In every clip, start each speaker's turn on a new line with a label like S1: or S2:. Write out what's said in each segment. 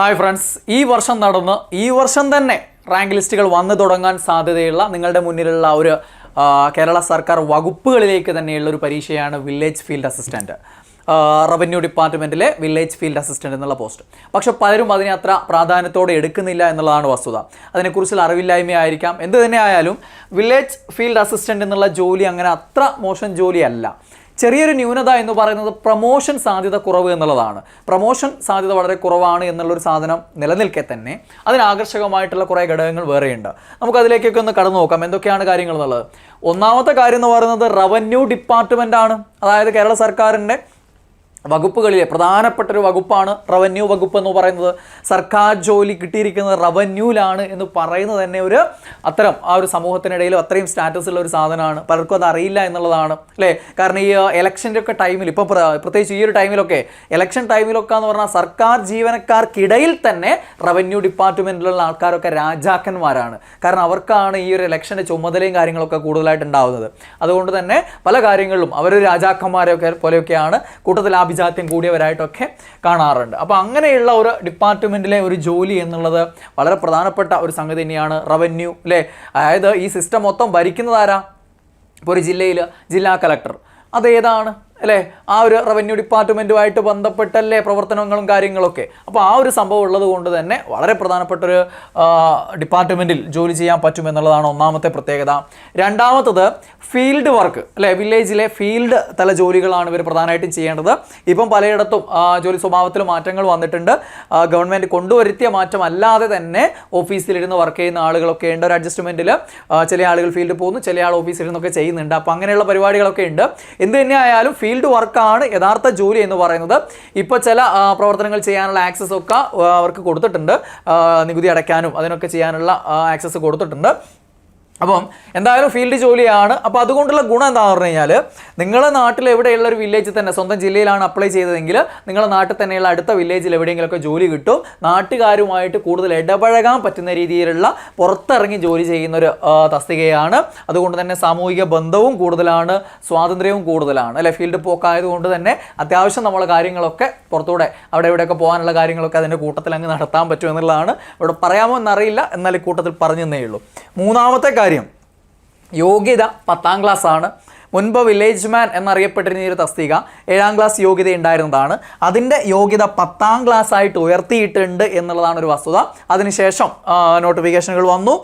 S1: Hi friends, ഈ വർഷം തന്നെ റാങ്ക് ലിസ്റ്റുകൾ വന്നു തുടങ്ങാൻ സാധ്യതയുള്ള നിങ്ങളുടെ മുന്നിലുള്ള ഒരു കേരള സർക്കാർ വകുപ്പുകളിലേക്ക് തന്നെയുള്ള ഒരു പരീക്ഷയാണ് വില്ലേജ് ഫീൽഡ് അസിസ്റ്റൻറ്റ്. റവന്യൂ ഡിപ്പാർട്ട്മെൻറ്റിലെ വില്ലേജ് ഫീൽഡ് അസിസ്റ്റൻ്റ് എന്നുള്ള പോസ്റ്റ്. പക്ഷേ പലരും അതിനെ അത്ര പ്രാധാന്യത്തോടെ എടുക്കുന്നില്ല എന്നുള്ളതാണ് വസ്തുത. അതിനെക്കുറിച്ചുള്ള അറിവില്ലായ്മയായിരിക്കാം. എന്ത് തന്നെ ആയാലും വില്ലേജ് ഫീൽഡ് അസിസ്റ്റൻ്റ് എന്നുള്ള ജോലി അങ്ങനെ അത്ര മോശം ജോലിയല്ല. ചെറിയൊരു ന്യൂനത എന്ന് പറയുന്നത് പ്രൊമോഷൻ സാധ്യത കുറവ് എന്നുള്ളതാണ്. പ്രൊമോഷൻ സാധ്യത വളരെ കുറവാണ് എന്നുള്ളൊരു സാധനം നിലനിൽക്കെ തന്നെ അതിനാകർഷകമായിട്ടുള്ള കുറേ ഘടകങ്ങൾ വേറെയുണ്ട്. നമുക്കതിലേക്കൊക്കെ ഒന്ന് കടന്നു നോക്കാം എന്തൊക്കെയാണ് കാര്യങ്ങൾ എന്നുള്ളത്. ഒന്നാമത്തെ കാര്യം എന്ന് പറയുന്നത് റവന്യൂ ഡിപ്പാർട്ട്മെൻ്റ് ആണ്. അതായത് കേരള സർക്കാരിൻ്റെ വകുപ്പുകളിലെ പ്രധാനപ്പെട്ട ഒരു വകുപ്പാണ് റവന്യൂ വകുപ്പ് എന്ന് പറയുന്നത്. സർക്കാർ ജോലി കിട്ടിയിരിക്കുന്നത് റവന്യൂവിലാണ് എന്ന് പറയുന്നത് തന്നെ ഒരു അത്തരം ആ ഒരു സമൂഹത്തിനിടയിൽ അത്രയും സ്റ്റാറ്റസ് ഉള്ള ഒരു സാധനമാണ്. പലർക്കും അത് അറിയില്ല എന്നുള്ളതാണ് അല്ലേ. കാരണം ഈ ഇലക്ഷൻ്റെ ഒക്കെ ടൈമിൽ, ഇപ്പോൾ പ്രത്യേകിച്ച് ഈ ഒരു ടൈമിലൊക്കെ, ഇലക്ഷൻ ടൈമിലൊക്കെ എന്ന് പറഞ്ഞാൽ സർക്കാർ ജീവനക്കാർക്കിടയിൽ തന്നെ റവന്യൂ ഡിപ്പാർട്ട്മെൻറ്റിലുള്ള ആൾക്കാരൊക്കെ രാജാക്കന്മാരാണ്. കാരണം അവർക്കാണ് ഈ ഒരു ഇലക്ഷൻ്റെ ചുമതലയും കാര്യങ്ങളൊക്കെ കൂടുതലായിട്ട് ഉണ്ടാവുന്നത്. അതുകൊണ്ട് തന്നെ പല കാര്യങ്ങളിലും അവർ രാജാക്കന്മാരെയൊക്കെ പോലെയൊക്കെയാണ് കൂട്ടത്തിൽ വിജാത്യം കൂടിയവരായിട്ടൊക്കെ കാണാറുണ്ട്. അപ്പോൾ അങ്ങനെയുള്ള ഒരു ഡിപ്പാർട്ട്മെൻറ്റിലെ ഒരു ജോലി എന്നുള്ളത് വളരെ പ്രധാനപ്പെട്ട ഒരു സംഗതി തന്നെയാണ് റവന്യൂ അല്ലേ. അതായത് ഈ സിസ്റ്റം മൊത്തം ഭരിക്കുന്നത് ആരാ? ഇപ്പോൾ ഒരു ജില്ലയിൽ ജില്ലാ കളക്ടർ, അതേതാണ് അല്ലേ? ആ ഒരു റവന്യൂ ഡിപ്പാർട്ട്മെൻറ്റുമായിട്ട് ബന്ധപ്പെട്ടല്ലേ പ്രവർത്തനങ്ങളും കാര്യങ്ങളൊക്കെ. അപ്പോൾ ആ ഒരു സംഭവം ഉള്ളത് കൊണ്ട് തന്നെ വളരെ പ്രധാനപ്പെട്ടൊരു ഡിപ്പാർട്ട്മെൻറ്റിൽ ജോലി ചെയ്യാൻ പറ്റുമെന്നുള്ളതാണ് ഒന്നാമത്തെ പ്രത്യേകത. രണ്ടാമത്തത് ഫീൽഡ് വർക്ക് അല്ലേ. വില്ലേജിലെ ഫീൽഡ് തല ജോലികളാണ് ഇവർ പ്രധാനമായിട്ടും ചെയ്യേണ്ടത്. ഇപ്പം പലയിടത്തും ജോലി സ്വഭാവത്തിൽ മാറ്റങ്ങൾ വന്നിട്ടുണ്ട്. ഗവൺമെൻറ് കൊണ്ടുവരുത്തിയ മാറ്റം അല്ലാതെ തന്നെ ഓഫീസിലിരുന്ന് വർക്ക് ചെയ്യുന്ന ആളുകളൊക്കെ ഉണ്ട്. ഒരു അഡ്ജസ്റ്റ്മെൻറ്റിൽ ചില ആളുകൾ ഫീൽഡിൽ പോകുന്നു, ചില ആൾ ഓഫീസിലിരുന്നൊക്കെ ചെയ്യുന്നുണ്ട്. അപ്പോൾ അങ്ങനെയുള്ള പരിപാടികളൊക്കെ ഉണ്ട്. എന്ത് തന്നെയായാലും ഫീൽഡ് വർക്കാണ് യഥാർത്ഥ ജോലി എന്ന് പറയുന്നത്. ഇപ്പോൾ ചില പ്രവർത്തനങ്ങൾ ചെയ്യാനുള്ള ആക്സസ് ഒക്കെ അവർക്ക് കൊടുത്തിട്ടുണ്ട്. നികുതി അടയ്ക്കാനും അതിനൊക്കെ ചെയ്യാനുള്ള ആക്സസ് കൊടുത്തിട്ടുണ്ട്. അപ്പം എന്തായാലും ഫീൽഡ് ജോലിയാണ്. അപ്പോൾ അതുകൊണ്ടുള്ള ഗുണം എന്താണെന്ന് പറഞ്ഞു കഴിഞ്ഞാൽ, നിങ്ങളുടെ നാട്ടിൽ എവിടെയുള്ള ഒരു വില്ലേജിൽ തന്നെ, സ്വന്തം ജില്ലയിലാണ് അപ്ലൈ ചെയ്തതെങ്കിൽ നിങ്ങളുടെ നാട്ടിൽ തന്നെയുള്ള അടുത്ത വില്ലേജിൽ എവിടെയെങ്കിലുമൊക്കെ ജോലി കിട്ടും. നാട്ടുകാരുമായിട്ട് കൂടുതൽ ഇടപഴകാൻ പറ്റുന്ന രീതിയിലുള്ള പുറത്തിറങ്ങി ജോലി ചെയ്യുന്നൊരു തസ്തികയാണ്. അതുകൊണ്ട് തന്നെ സാമൂഹിക ബന്ധവും കൂടുതലാണ്, സ്വാതന്ത്ര്യവും കൂടുതലാണ് അല്ലെ. ഫീൽഡ് പോക്കായതുകൊണ്ട് തന്നെ അത്യാവശ്യം നമ്മളെ കാര്യങ്ങളൊക്കെ പുറത്തൂടെ അവിടെ ഇവിടെയൊക്കെ പോകാനുള്ള കാര്യങ്ങളൊക്കെ അതിൻ്റെ കൂട്ടത്തിൽ അങ്ങ് നടത്താൻ പറ്റും എന്നുള്ളതാണ്. ഇവിടെ പറയാമോ എന്നറിയില്ല, എന്നാൽ ഈ കൂട്ടത്തിൽ പറഞ്ഞതേ ഉള്ളൂ. മൂന്നാമത്തെ കാര്യം, യോഗ്യത 10ാം ക്ലാസ് ആണ്. മുൻപ് വില്ലേജ് മാൻ എന്നറിയപ്പെട്ടിരുന്ന ഒരു തസ്തിക 7ാം ക്ലാസ് യോഗ്യത ഉണ്ടായിരുന്നതാണ്. അതിൻ്റെ യോഗ്യത 10ാം ക്ലാസ് ആയിട്ട് ഉയർത്തിയിട്ടുണ്ട് എന്നുള്ളതാണ് ഒരു വസ്തുത. അതിനുശേഷം നോട്ടിഫിക്കേഷനുകൾ വന്നു,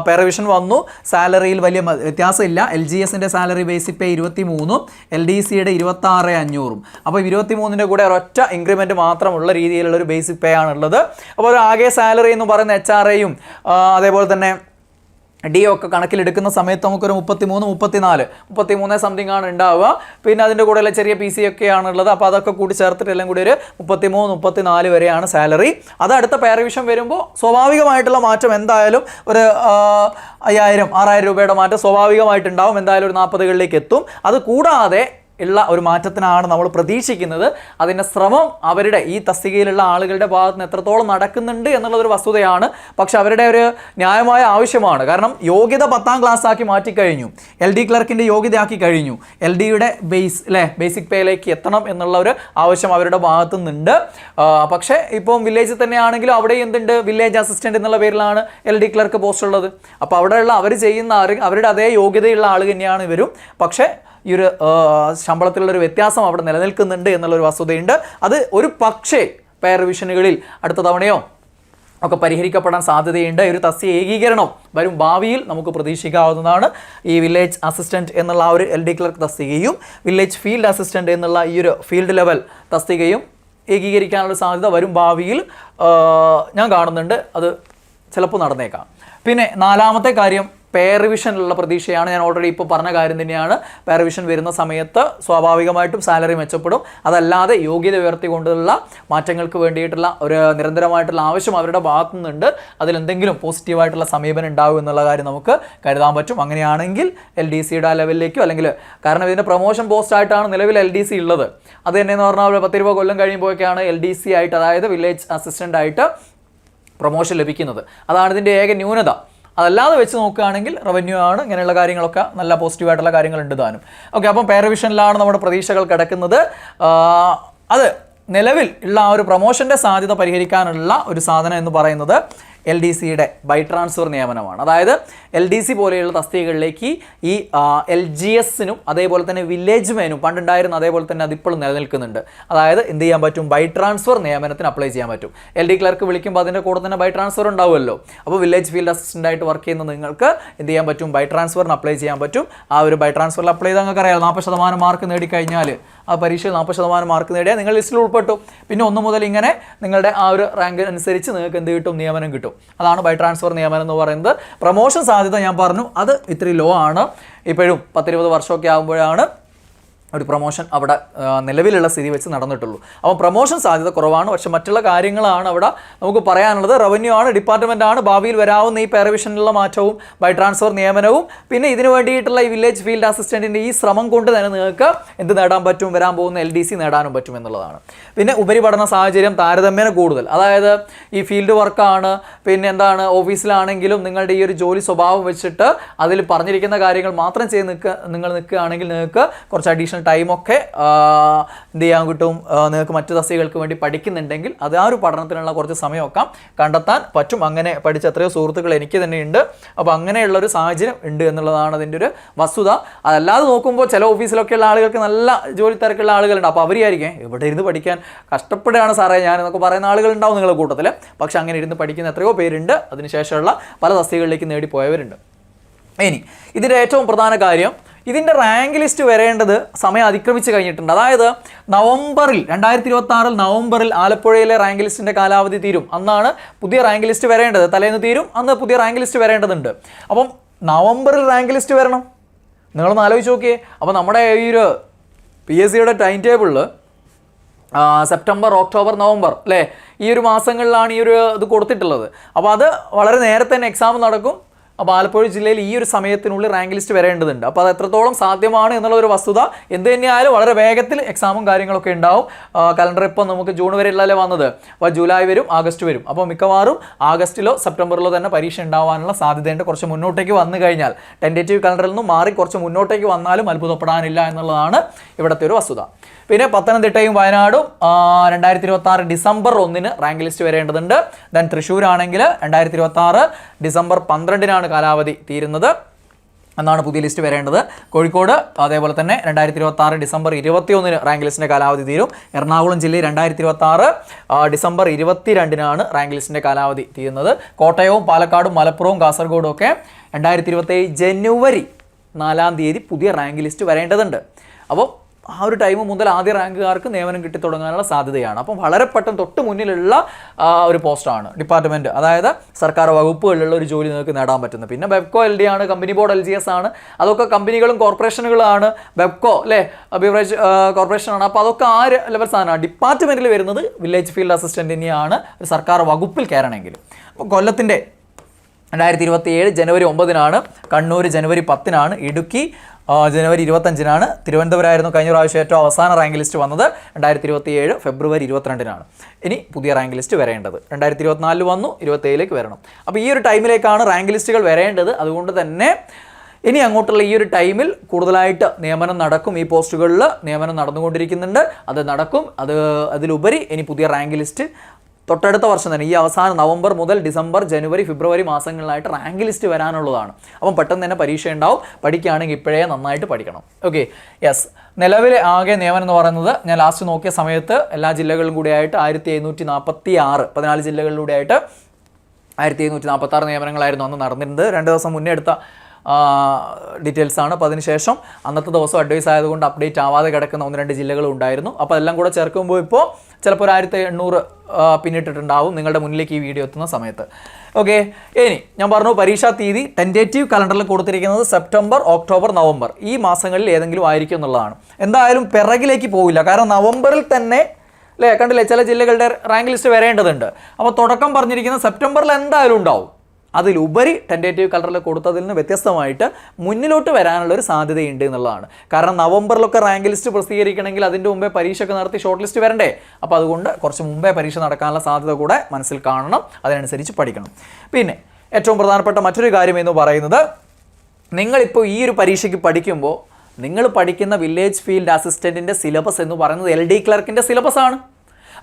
S1: പേ റിവിഷൻ വന്നു. സാലറിയിൽ വലിയ വ്യത്യാസമില്ല. LGSൻ്റെ സാലറി ബേസിക് പേ 23, LDCയുടെ 26,500. അപ്പോൾ 23ൻ്റെ കൂടെ ഒരൊറ്റ ഇൻക്രിമെൻറ്റ് മാത്രമുള്ള രീതിയിലുള്ളൊരു ബേസിക് പേ ആണുള്ളത്. അപ്പോൾ ആകെ സാലറി എന്ന് പറയുന്ന HRAയും അതേപോലെ തന്നെ DO ഒക്കെ കണക്കിലെടുക്കുന്ന സമയത്ത് നമുക്കൊരു 33 സംതിങ് ആണ് ഉണ്ടാവുക. പിന്നെ അതിൻ്റെ കൂടെയുള്ള ചെറിയ PC ഒക്കെയാണുള്ളത്. അപ്പോൾ അതൊക്കെ കൂടി ചേർത്തിട്ട് എല്ലാം കൂടി ഒരു 33-34 വരെയാണ് സാലറി. അത് അടുത്ത പേ റിവിഷൻ വരുമ്പോൾ സ്വാഭാവികമായിട്ടുള്ള മാറ്റം എന്തായാലും ഒരു 5,000-6,000 രൂപയുടെ മാറ്റം സ്വാഭാവികമായിട്ടുണ്ടാവും. എന്തായാലും ഒരു 40കളിലേക്ക് എത്തും. അത് കൂടാതെ ഉള്ള ഒരു മാറ്റത്തിനാണ് നമ്മൾ പ്രതീക്ഷിക്കുന്നത്. അതിൻ്റെ ശ്രമം അവരുടെ ഈ തസ്തികയിലുള്ള ആളുകളുടെ ഭാഗത്ത് നിന്ന് എത്രത്തോളം നടക്കുന്നുണ്ട് എന്നുള്ളതൊരു വസ്തുതയാണ്. പക്ഷെ അവരുടെ ഒരു ന്യായമായ ആവശ്യമാണ്. കാരണം യോഗ്യത 10ാം ക്ലാസ് ആക്കി മാറ്റിക്കഴിഞ്ഞു, LD ക്ലർക്കിൻ്റെ യോഗ്യതയാക്കി കഴിഞ്ഞു. LDയുടെ ബേസിക് പേയിലേക്ക് എത്തണം എന്നുള്ള ഒരു ആവശ്യം അവരുടെ ഭാഗത്തു നിന്നുണ്ട്. പക്ഷേ ഇപ്പം വില്ലേജിൽ തന്നെയാണെങ്കിലും അവിടെ എന്തുണ്ട്, വില്ലേജ് അസിസ്റ്റൻ്റ് എന്നുള്ള പേരിലാണ് LD ക്ലർക്ക് പോസ്റ്റ് ഉള്ളത്. അപ്പോൾ അവിടെയുള്ള അവർ ചെയ്യുന്ന അവരുടെ അതേ യോഗ്യതയുള്ള ആൾ തന്നെയാണ് ഇവരും. പക്ഷേ ഈ ഒരു ശമ്പളത്തിലുള്ളൊരു വ്യത്യാസം അവിടെ നിലനിൽക്കുന്നുണ്ട് എന്നുള്ളൊരു വസ്തുതയുണ്ട്. അത് ഒരു പക്ഷേ പേ റിവിഷനുകളിൽ അടുത്ത തവണയോ ഒക്കെ പരിഹരിക്കപ്പെടാൻ സാധ്യതയുണ്ട്. ഒരു തസ്തിക ഏകീകരണം വരും ഭാവിയിൽ നമുക്ക് പ്രതീക്ഷിക്കാവുന്നതാണ്. ഈ വില്ലേജ് അസിസ്റ്റൻറ്റ് എന്നുള്ള ആ ഒരു LD ക്ലർക്ക് തസ്തികയും വില്ലേജ് ഫീൽഡ് അസിസ്റ്റൻറ്റ് എന്നുള്ള ഈ ഒരു ഫീൽഡ് ലെവൽ തസ്തികയും ഏകീകരിക്കാനുള്ള സാധ്യത വരും ഭാവിയിൽ ഞാൻ കാണുന്നുണ്ട്. അത് ചിലപ്പോൾ നടന്നേക്കാം. പിന്നെ നാലാമത്തെ കാര്യം, പേ റിവിഷനിലുള്ള പ്രതീക്ഷയാണ്. ഞാൻ ഓൾറെഡി ഇപ്പോൾ പറഞ്ഞ കാര്യം തന്നെയാണ്. പേ റിവിഷൻ വരുന്ന സമയത്ത് സ്വാഭാവികമായിട്ടും സാലറി മെച്ചപ്പെടും. അതല്ലാതെ യോഗ്യത ഉയർത്തിക്കൊണ്ടുള്ള മാറ്റങ്ങൾക്ക് വേണ്ടിയിട്ടുള്ള ഒരു നിരന്തരമായിട്ടുള്ള ആവശ്യം അവരുടെ ഭാഗത്തു നിന്നുണ്ട്. അതിലെന്തെങ്കിലും പോസിറ്റീവായിട്ടുള്ള സമീപനം ഉണ്ടാവും എന്നുള്ള കാര്യം നമുക്ക് കരുതാൻ പറ്റും. അങ്ങനെയാണെങ്കിൽ LDCയുടെ ലെവലിലേക്കോ, അല്ലെങ്കിൽ കാരണം ഇതിൻ്റെ പ്രൊമോഷൻ പോസ്റ്റ് ആയിട്ടാണ് നിലവിൽ LDC ഉള്ളത്. അത് തന്നെ എന്ന് പറഞ്ഞാൽ 10-20 കൊല്ലം കഴിയുമ്പോഴൊക്കെയാണ് LDC ആയിട്ട്, അതായത് വില്ലേജ് അസിസ്റ്റൻ്റ് ആയിട്ട് പ്രൊമോഷൻ ലഭിക്കുന്നത്. അതാണ് ഇതിൻ്റെ ഏക ന്യൂനത. അതല്ലാതെ വെച്ച് നോക്കുകയാണെങ്കിൽ റവന്യൂ ആണ്, ഇങ്ങനെയുള്ള കാര്യങ്ങളൊക്കെ നല്ല പോസിറ്റീവായിട്ടുള്ള കാര്യങ്ങളുണ്ട് താനും. ഓക്കെ, അപ്പം പേ റിവിഷനിലാണ് നമ്മുടെ പ്രതീക്ഷകൾ കിടക്കുന്നത്. അത് നിലവിൽ ഉള്ള ആ ഒരു പ്രൊമോഷൻ്റെ സാധ്യത പരിഹരിക്കാനുള്ള ഒരു സാധനം എന്ന് പറയുന്നത് LDCയുടെ ബൈ ട്രാൻസ്ഫർ നിയമനമാണ്. അതായത് LDC പോലെയുള്ള തസ്തികകളിലേക്ക് ഈ LGSനും അതേപോലെ തന്നെ വില്ലേജ് മേനും പണ്ടുണ്ടായിരുന്നു, അതേപോലെ തന്നെ അതിപ്പോഴും നിലനിൽക്കുന്നുണ്ട്. അതായത് എന്ത് ചെയ്യാൻ പറ്റും? ബൈ ട്രാൻസ്ഫർ നിയമനത്തിന് അപ്ലൈ ചെയ്യാൻ പറ്റും. LD ക്ലർക്ക് വിളിക്കുമ്പോൾ അതിൻ്റെ കൂടെ തന്നെ ബൈ ട്രാൻസ്ഫർ ഉണ്ടാവുമല്ലോ. അപ്പോൾ വില്ലേജ് ഫീൽഡ് അസിസ്റ്റൻ്റ് ആയിട്ട് വർക്ക് ചെയ്യുന്ന നിങ്ങൾക്ക് എന്ത് ചെയ്യാൻ പറ്റും? ബൈ ട്രാൻസ്ഫറിന് അപ്ലൈ ചെയ്യാൻ പറ്റും. ആ ഒരു ബൈ ട്രാൻസ്ഫറിൽ അപ്ലൈ ചെയ്താൽ നിങ്ങൾക്ക് അറിയാം 40% മാർക്ക് നേടിക്കഴിഞ്ഞാൽ, ആ പരീക്ഷയിൽ 40% മാർക്ക് നേടിയാൽ നിങ്ങൾ ലിസ്റ്റിൽ ഉൾപ്പെട്ടു. പിന്നെ 1 മുതൽ ഇങ്ങനെ നിങ്ങളുടെ ആ ഒരു റാങ്ക് അനുസരിച്ച് നിങ്ങൾക്ക് എന്ത് കിട്ടും? നിയമനം കിട്ടും. അതാണ് ബൈ ട്രാൻസ്ഫർ നിയമനം എന്ന് പറയുന്നത്. പ്രൊമോഷൻ സാധ്യത ഞാൻ പറഞ്ഞു, അത് ഇത്തിരി ലോ ആണ്. ഇപ്പോഴും 10-20 വർഷമൊക്കെ ആകുമ്പോഴാണ് ഒരു പ്രൊമോഷൻ അവിടെ നിലവിലുള്ള സ്ഥിതി വെച്ച് നടന്നിട്ടുള്ളൂ. അപ്പോൾ പ്രൊമോഷൻ സാധ്യത കുറവാണ്. പക്ഷെ മറ്റുള്ള കാര്യങ്ങളാണ് അവിടെ നമുക്ക് പറയാനുള്ളത്. റവന്യൂ ആണ്, ഡിപ്പാർട്ട്മെൻ്റ് ആണ്, ഭാവിയിൽ വരാവുന്ന ഈ പെർവിഷനിലുള്ള മാറ്റവും ബൈ ട്രാൻസ്ഫർ നിയമനവും പിന്നെ ഇതിന് വേണ്ടിയിട്ടുള്ള ഈ വില്ലേജ് ഫീൽഡ് അസിസ്റ്റൻറ്റിൻ്റെ ഈ ശ്രമം കൊണ്ട് തന്നെ നിങ്ങൾക്ക് എന്ത് നേടാൻ പറ്റും? വരാൻ പോകുന്ന LDC നേടാനും പറ്റും എന്നുള്ളതാണ്. പിന്നെ ഉപരിപഠന സാഹചര്യം താരതമ്യേന കൂടുതൽ, അതായത് ഈ ഫീൽഡ് വർക്കാണ്, പിന്നെ എന്താണ് ഓഫീസിലാണെങ്കിലും നിങ്ങളുടെ ഈ ഒരു ജോലി സ്വഭാവം വെച്ചിട്ട് അതിൽ പറഞ്ഞിരിക്കുന്ന കാര്യങ്ങൾ മാത്രം ചെയ്ത് നിങ്ങൾ നിൽക്കുകയാണെങ്കിൽ നിങ്ങൾക്ക് കുറച്ച് അഡീഷണൽ ടൈമൊക്കെ എന്ത് ചെയ്യാൻ കിട്ടും? നിങ്ങൾക്ക് മറ്റു തസ്തികൾക്ക് വേണ്ടി പഠിക്കുന്നുണ്ടെങ്കിൽ അത് ആ ഒരു പഠനത്തിനുള്ള കുറച്ച് സമയമൊക്കെ കണ്ടെത്താൻ പറ്റും. അങ്ങനെ പഠിച്ച എത്രയോ സുഹൃത്തുക്കൾ എനിക്ക് തന്നെ ഉണ്ട്. അപ്പോൾ അങ്ങനെയുള്ളൊരു സാഹചര്യം ഉണ്ട് എന്നുള്ളതാണ് അതിൻ്റെ ഒരു വസ്തുത. അതല്ലാതെ നോക്കുമ്പോൾ ചില ഓഫീസിലൊക്കെയുള്ള ആളുകൾക്ക് നല്ല ജോലി തിരക്കുള്ള ആളുകളുണ്ട്. അപ്പോൾ അവരായിരിക്കും ഇവിടെ ഇരുന്ന് പഠിക്കാൻ കഷ്ടപ്പെടുകയാണ് സാറേ ഞാൻ എന്നൊക്കെ പറയുന്ന ആളുകളുണ്ടാവും നിങ്ങളുടെ കൂട്ടത്തിൽ. പക്ഷെ അങ്ങനെ ഇരുന്ന് പഠിക്കുന്ന എത്രയോ പേരുണ്ട്. അതിനുശേഷമുള്ള പല തസ്തികകളിലേക്ക് നേടിപ്പോയവരുണ്ട്. ഇനി ഇതിൻ്റെ ഏറ്റവും പ്രധാന കാര്യം, ഇതിൻ്റെ റാങ്ക് ലിസ്റ്റ് വരേണ്ടത് സമയം അതിക്രമിച്ച് കഴിഞ്ഞിട്ടുണ്ട്. അതായത് 2026 നവംബറിൽ ആലപ്പുഴയിലെ റാങ്ക് ലിസ്റ്റിൻ്റെ കാലാവധി തീരും. അന്നാണ് പുതിയ റാങ്ക് ലിസ്റ്റ് വരേണ്ടത്. തലേന്ന് തീരും, അന്ന് പുതിയ റാങ്ക് ലിസ്റ്റ് വരേണ്ടതുണ്ട്. അപ്പം നവംബറിൽ റാങ്ക് ലിസ്റ്റ് വരണം. നിങ്ങളൊന്ന് ആലോചിച്ച് നോക്കിയേ. അപ്പോൾ നമ്മുടെ ഈ ഒരു PSCയുടെ ടൈം ടേബിളിൽ സെപ്റ്റംബർ, ഒക്ടോബർ, നവംബർ അല്ലേ, ഈ ഒരു മാസങ്ങളിലാണ് ഈ ഒരു ഇത് കൊടുത്തിട്ടുള്ളത്. അപ്പോൾ അത് വളരെ നേരത്തെ തന്നെ എക്സാം നടക്കും. അപ്പോൾ ആലപ്പുഴ ജില്ലയിൽ ഈ ഒരു സമയത്തിനുള്ളിൽ റാങ്ക് ലിസ്റ്റ് വരേണ്ടതുണ്ട്. അപ്പോൾ അത് എത്രത്തോളം സാധ്യമാണ് എന്നുള്ളൊരു വസ്തുത. എന്ത് തന്നെയായാലും വളരെ വേഗത്തിൽ എക്സാമും കാര്യങ്ങളൊക്കെ ഉണ്ടാവും. കലണ്ടർ ഇപ്പോൾ നമുക്ക് ജൂൺ വരെ ഉള്ളതല്ലേ വന്നത്. അപ്പോൾ ജൂലൈ വരും, ആഗസ്റ്റ് വരും. അപ്പോൾ മിക്കവാറും ആഗസ്റ്റിലോ സെപ്റ്റംബറിലോ തന്നെ പരീക്ഷ ഉണ്ടാവാനുള്ള സാധ്യതയുണ്ട്. കുറച്ച് മുന്നോട്ടേക്ക് വന്നു കഴിഞ്ഞാൽ, ടെൻറ്റേറ്റീവ് കലണ്ടറിൽ നിന്നും മാറി കുറച്ച് മുന്നോട്ടേക്ക് വന്നാലും അത്ഭുതപ്പെടാനില്ല എന്നുള്ളതാണ് ഇവിടുത്തെ ഒരു വസ്തുത. പിന്നെ പത്തനംതിട്ടയും വയനാടും 2026 ഡിസംബർ 1 റാങ്ക് ലിസ്റ്റ് വരേണ്ടതുണ്ട്. ദെൻ തൃശ്ശൂരാണെങ്കിൽ 2026 ഡിസംബർ 12 കാലാവധി തീരുന്നത്, എന്നാണ് പുതിയ ലിസ്റ്റ് വരേണ്ടത്. കോഴിക്കോട് അതേപോലെ തന്നെ 2026 ഡിസംബർ 21 റാങ്ക് ലിസ്റ്റിൻ്റെ കാലാവധി തീരും. എറണാകുളം ജില്ലയിൽ 2026 ഡിസംബർ 22 റാങ്ക് ലിസ്റ്റിൻ്റെ കാലാവധി തീരുന്നത്. കോട്ടയവും പാലക്കാടും മലപ്പുറവും കാസർഗോഡും ഒക്കെ 2027 ജനുവരി 4 പുതിയ റാങ്ക് ലിസ്റ്റ് വരേണ്ടതുണ്ട്. അപ്പോൾ ആ ഒരു ടൈം മുതൽ ആദ്യ റാങ്കുകാർക്ക് നിയമനം കിട്ടിത്തുടങ്ങാനുള്ള സാധ്യതയാണ്. അപ്പം വളരെ പെട്ടെന്ന് തൊട്ട് മുന്നിലുള്ള ഒരു പോസ്റ്റാണ് ഡിപ്പാർട്ട്മെൻറ്റ്, അതായത് സർക്കാർ വകുപ്പുകളിലുള്ള ഒരു ജോലി നിങ്ങൾക്ക് നേടാൻ പറ്റുന്നത്. പിന്നെ ബെബ്കോ LD ആണ്, കമ്പനി ബോർഡ് LGS ആണ്, അതൊക്കെ കമ്പനികളും കോർപ്പറേഷനുകളാണ്. ബെബ്കോ അല്ലേ, ബിവറേജ് കോർപ്പറേഷനാണ്. അപ്പോൾ അതൊക്കെ ആ ലെവൽ സാധനമാണ്. ഡിപ്പാർട്ട്മെൻറ്റിൽ വരുന്നത് വില്ലേജ് ഫീൽഡ് അസിസ്റ്റൻ്റ് തന്നെയാണ് ഒരു സർക്കാർ വകുപ്പിൽ കയറണമെങ്കിൽ. അപ്പോൾ കൊല്ലത്തിൻ്റെ 2027 ജനുവരി 9 കണ്ണൂർ ജനുവരി 10 ഇടുക്കി ജനുവരി 25 തിരുവനന്തപുരമായിരുന്നു കഴിഞ്ഞ പ്രാവശ്യം ഏറ്റവും അവസാന റാങ്ക് ലിസ്റ്റ് വന്നത്. 2027 ഫെബ്രുവരി 22 ഇനി പുതിയ റാങ്ക് ലിസ്റ്റ് വരേണ്ടത്. 2024 വന്നു, 27 വരണം. അപ്പോൾ ഈ ഒരു ടൈമിലേക്കാണ് റാങ്ക് ലിസ്റ്റുകൾ വരേണ്ടത്. അതുകൊണ്ട് തന്നെ ഇനി അങ്ങോട്ടുള്ള ഈ ഒരു ടൈമിൽ കൂടുതലായിട്ട് നിയമനം നടക്കും. ഈ പോസ്റ്റുകളിൽ നിയമനം നടന്നുകൊണ്ടിരിക്കുന്നുണ്ട്, അത് നടക്കും. അതിലുപരി ഇനി പുതിയ റാങ്ക് ലിസ്റ്റ് തൊട്ടടുത്ത വർഷം തന്നെ, ഈ അവസാനം നവംബർ മുതൽ ഡിസംബർ, ജനുവരി, ഫെബ്രുവരി മാസങ്ങളിലായിട്ട് റാങ്ക് ലിസ്റ്റ് വരാനുള്ളതാണ്. അപ്പം പെട്ടെന്ന് തന്നെ പരീക്ഷ ഉണ്ടാവും. പഠിക്കുകയാണെങ്കിൽ ഇപ്പോഴേ നന്നായിട്ട് പഠിക്കണം. Okay, yes. നിലവിലെ ആകെ നിയമനം എന്ന് പറയുന്നത് ഞാൻ ലാസ്റ്റ് നോക്കിയ സമയത്ത് എല്ലാ ജില്ലകളിലും കൂടിയായിട്ട് 1746 14 ജില്ലകളിലൂടെയായിട്ട് 1746 നിയമനങ്ങളായിരുന്നു അന്ന് നടന്നിരുന്നത്. 2 ദിവസം മുന്നേ എടുത്ത ഡീറ്റെയിൽസാണ്. അപ്പോൾ അതിനുശേഷം അന്നത്തെ ദിവസം അഡ്വൈസ് ആയതുകൊണ്ട് അപ്ഡേറ്റ് ആവാതെ കിടക്കുന്ന 1-2 ജില്ലകളും ഉണ്ടായിരുന്നു. അപ്പോൾ എല്ലാം കൂടെ ചേർക്കുമ്പോൾ ഇപ്പോൾ ചിലപ്പോൾ 1800 പിന്നിട്ടിട്ടുണ്ടാവും നിങ്ങളുടെ മുന്നിലേക്ക് ഈ വീഡിയോ എത്തുന്ന സമയത്ത്. ഓക്കെ, ഇനി ഞാൻ പറഞ്ഞു പരീക്ഷാ തീയതി ടെൻറ്റേറ്റീവ് കലണ്ടറിൽ കൊടുത്തിരിക്കുന്നത് സെപ്റ്റംബർ, ഒക്ടോബർ, നവംബർ ഈ മാസങ്ങളിൽ ഏതെങ്കിലും ആയിരിക്കും എന്നുള്ളതാണ്. എന്തായാലും പിറകിലേക്ക് പോവില്ല. കാരണം നവംബറിൽ തന്നെ അല്ലേ, കണ്ടില്ലേ, ചില ജില്ലകളുടെ റാങ്ക് ലിസ്റ്റ് വരേണ്ടതുണ്ട്. അപ്പോൾ തുടക്കം പറഞ്ഞിരിക്കുന്നത് സെപ്റ്റംബറിൽ എന്തായാലും ഉണ്ടാവും. അതിലുപരി ടെൻറ്റേറ്റീവ് കളറിൽ കൊടുത്തതിൽ നിന്ന് വ്യത്യസ്തമായിട്ട് മുന്നിലോട്ട് വരാനുള്ളൊരു സാധ്യതയുണ്ട് എന്നുള്ളതാണ്. കാരണം നവംബറിലൊക്കെ റാങ്ക് ലിസ്റ്റ് പ്രസിദ്ധീകരിക്കണമെങ്കിൽ അതിൻ്റെ മുമ്പേ പരീക്ഷയൊക്കെ നടത്തി ഷോർട്ട് ലിസ്റ്റ് വരണ്ടേ. അപ്പോൾ അതുകൊണ്ട് കുറച്ച് മുമ്പേ പരീക്ഷ നടക്കാനുള്ള സാധ്യത കൂടെ മനസ്സിൽ കാണണം, അതിനനുസരിച്ച് പഠിക്കണം. പിന്നെ ഏറ്റവും പ്രധാനപ്പെട്ട മറ്റൊരു കാര്യം എന്ന് പറയുന്നത്, നിങ്ങളിപ്പോൾ ഈ ഒരു പരീക്ഷയ്ക്ക് പഠിക്കുമ്പോൾ നിങ്ങൾ പഠിക്കുന്ന വില്ലേജ് ഫീൽഡ് അസിസ്റ്റൻറ്റിൻ്റെ സിലബസ് എന്ന് പറയുന്നത് LD ക്ലർക്കിൻ്റെ സിലബസാണ്.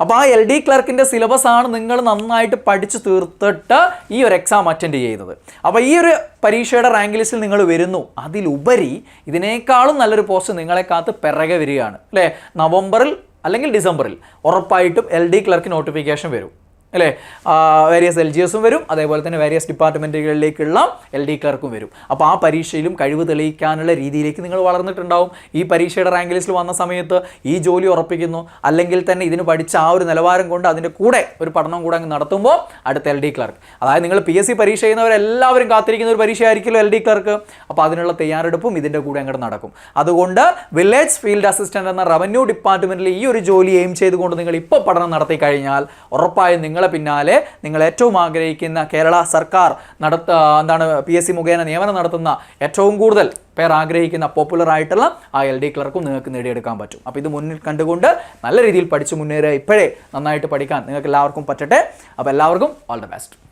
S1: അപ്പോൾ ആ LD ക്ലർക്കിൻ്റെ സിലബസ് ആണ് നിങ്ങൾ നന്നായിട്ട് പഠിച്ചു തീർത്തിട്ട് ഈ ഒരു എക്സാം അറ്റൻഡ് ചെയ്തത്. അപ്പോൾ ഈ ഒരു പരീക്ഷയുടെ റാങ്ക് ലിസ്റ്റിൽ നിങ്ങൾ വരുന്നു. അതിലുപരി ഇതിനേക്കാളും നല്ലൊരു പോസ്റ്റ് നിങ്ങളെ കാത്ത് പിറകെ വരികയാണ് അല്ലേ. നവംബറിൽ അല്ലെങ്കിൽ ഡിസംബറിൽ ഉറപ്പായിട്ടും LD ക്ലർക്ക് നോട്ടിഫിക്കേഷൻ വരും അല്ലേ. വേരിയസ് LGSും വരും, അതേപോലെ തന്നെ വേരിയസ് ഡിപ്പാർട്ട്മെൻറ്റുകളിലേക്കുള്ള LD ക്ലർക്കും വരും. അപ്പോൾ ആ പരീക്ഷയിലും കഴിവ് തെളിയിക്കാനുള്ള രീതിയിലേക്ക് നിങ്ങൾ വളർന്നിട്ടുണ്ടാവും. ഈ പരീക്ഷയുടെ റാങ്ക് ലിസ്റ്റിൽ വന്ന സമയത്ത് ഈ ജോലി ഉറപ്പിക്കുന്നു, അല്ലെങ്കിൽ തന്നെ ഇതിന് പഠിച്ച ആ ഒരു നിലവാരം കൊണ്ട് അതിൻ്റെ കൂടെ ഒരു പഠനം കൂടെ അങ്ങ് നടത്തുമ്പോൾ അടുത്ത LD ക്ലർക്ക്, അതായത് നിങ്ങൾ PSC പരീക്ഷ ചെയ്യുന്നവരെല്ലാവരും കാത്തിരിക്കുന്ന ഒരു പരീക്ഷയായിരിക്കുമല്ലോ LD ക്ലർക്ക്. അപ്പോൾ അതിനുള്ള തയ്യാറെടുപ്പും ഇതിൻ്റെ കൂടെ അങ്ങോട്ട് നടക്കും. അതുകൊണ്ട് വില്ലേജ് ഫീൽഡ് അസിസ്റ്റൻ്റ് എന്ന റവന്യൂ ഡിപ്പാർട്ട്മെൻറ്റിൽ ഈ ഒരു ജോലി എയിം ചെയ്തുകൊണ്ട് നിങ്ങൾ ഇപ്പോൾ പഠനം നടത്തി കഴിഞ്ഞാൽ ഉറപ്പായും നിങ്ങളെ പിന്നാലെ നിങ്ങൾ ഏറ്റവും ആഗ്രഹിക്കുന്ന കേരള സർക്കാർ PSC മുഖേന നിയമനം നടത്തുന്ന ഏറ്റവും കൂടുതൽ പേർ ആഗ്രഹിക്കുന്ന പോപ്പുലർ ആയിട്ടുള്ള ആ LD ക്ലർക്കും നിങ്ങൾക്ക് നേടിയെടുക്കാൻ പറ്റും. അപ്പോൾ ഇത് മുന്നിൽ കണ്ടുകൊണ്ട് നല്ല രീതിയിൽ പഠിച്ചു മുന്നേറുക. ഇപ്പോഴേ നന്നായിട്ട് പഠിക്കാൻ നിങ്ങൾക്ക് എല്ലാവർക്കും പറ്റട്ടെ. അപ്പോൾ എല്ലാവർക്കും ഓൾ ദി ബെസ്റ്റ്.